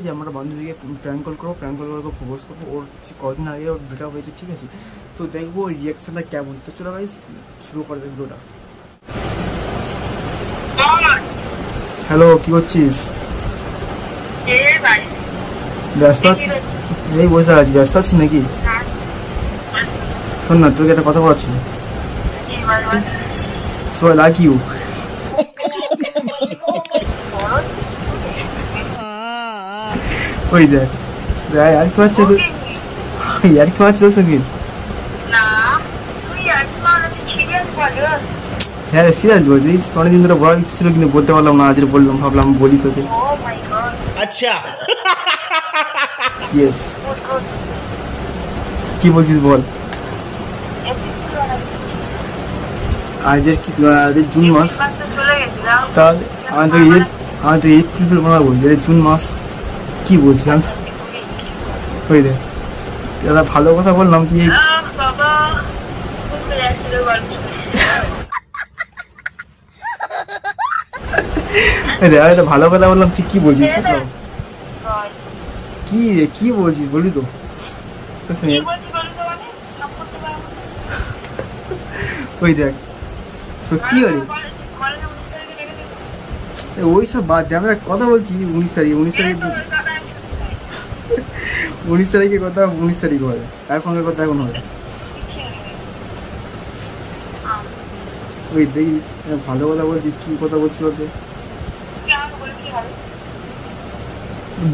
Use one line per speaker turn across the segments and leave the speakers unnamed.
যে আমরা বান্ধবীকে প্র্যাঙ্ক কল করবো, প্র্যাঙ্ক কল করে প্রপোজ করবো। ওর কদিন আগে ওর ব্রেকআপ হয়েছে, ঠিক আছে? তো দেখবো ওর রিয়াকশনটা কেমন। তো চলো গাইস শুরু করে দেব ভিডিওটা। হ্যালো, কি করছিস? ব্যস্ত আছিস? এই বসে আছি। ব্যস্ত আছিস নাকি? শোন না, তোকে একটা কথা বলার ছিল। So I like you. ওই দেখ আর কি হচ্ছে তো, আর কি হচ্ছে তোর সঙ্গে? হ্যাঁ সিরিয়াস বলছি, অনেকদিন ধরে বলার ইচ্ছে ছিল কিন্তু বলতে পারলাম না। আজ বললাম, ভাবলাম বলি তোকে। আচ্ছা ইয়েস, কি বলছিস বল। আজের কি জুন মাস, তাহলে আমি তো এপ্রিল মাস বলছি, জুন মাস। কি বলছিলাম ওই দেখ দাদা, ভালো কথা বললাম তুই ভালো কথা বললাম, তুই কি বলছিস? কি রে কি বলছিস বলি তো। ওই দেখ সত্যি করে ওই সব বাদ দে, আমরা কথা বলছি 19 তারিখে। 19 তারিখের কথা 19 তারিখ হবে, এখনের কথা এখন হবে। ওই দেখিস ভালো কথা বলছি, কি কথা বলছি ওকে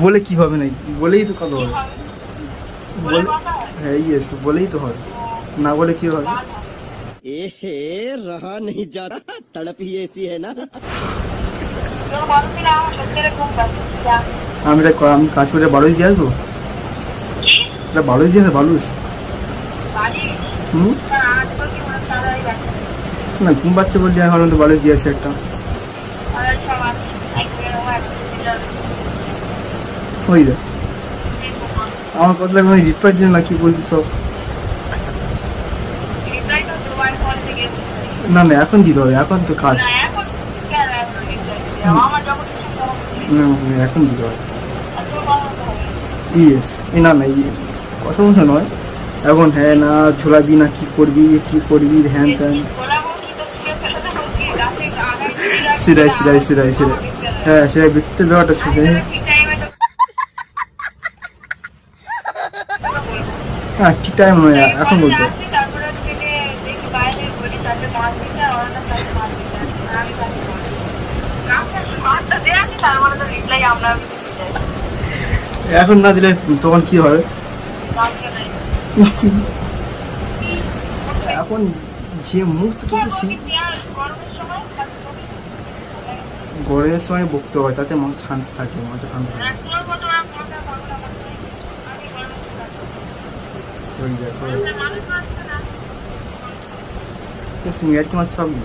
বলে কি হবে নাকি? বলেই তো কথা হবে। হ্যাঁ ইয়েস, বলেই তো হবে, না বলে কি হবে?
रहा नहीं जाता, तड़प ही ऐसी है ना।
আমি কাজ করে বালুস দিয়ে আসবো। বালুস দিয়ে বালুস না, ঘুম পাচ্ছে বললি এখন তো বালুস দিয়েছে একটা। ওই দেখ আমার কথা রিপ্লাই দিল না, কি বলছিস সব? না না এখন দিতে হবে, এখন তো কাজ। এখন দিতে হবে ইয়েস। না না কথা বলছে নয় এখন। হ্যাঁ না ঝোলাবি না, কি করবি হ্যান ত্যান। সেটাই সেটাই সেটাই সেটাই, হ্যাঁ সেটাই বৃত্তের ব্যাপারটা সেটাই। হ্যাঁ ঠিক টাইম নয় এখন বলতে। এখন না দিলে তখন কি হবে? এখন যে মুখ তো গরমের সময় বকতে হয়, তাতে মন শান্ত থাকে, মাথা ঠান্ডা থাকে। সিঙ্গার কি মাছ সবই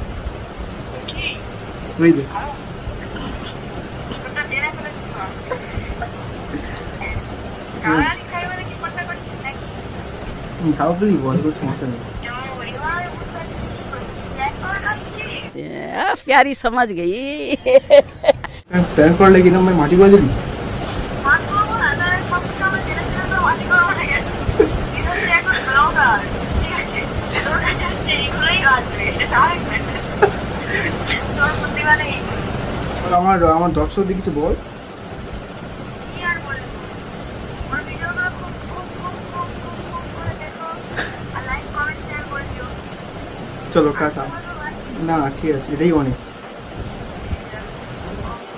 ওই দেখ খাও বলি বল, সমস্যা নেই।
प्यारी समझ गई।
প্যান করলে কিনা আমি মাটি করে দিবি। আমার দর্শক কিছু বল। চলো টাটা। না ঠিক আছে, এটাই অনেক।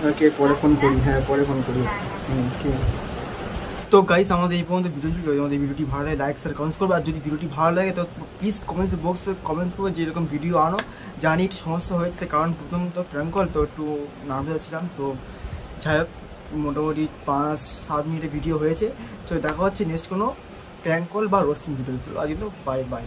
ওকে পরে ফোন করি। হ্যাঁ পরে ফোন করি। ঠিক আছে। তো গাইস আমাদের এই পর্যন্ত ভিডিও ছিল। আমাদের ভিডিওটি ভালো লাগে লাইক শেয়ার কমেন্টস করবে। আর যদি ভিডিওটি ভালো লাগে তো প্লিজ কমেন্টস বক্সে কমেন্টস করবে যে এরকম ভিডিও আনো। জানি একটু সমস্যা হয়েছে, কারণ প্রথম তো প্র্যাঙ্ক কল, তো একটু নার্ভাস ছিলাম। তো যাই হোক মোটামুটি 5-7 মিনিটের ভিডিও হয়েছে। তো দেখা হচ্ছে নেক্সট কোনো প্র্যাঙ্ক কল বা রোস্টিং ভিডিও। আজ কিন্তু বাই বাই।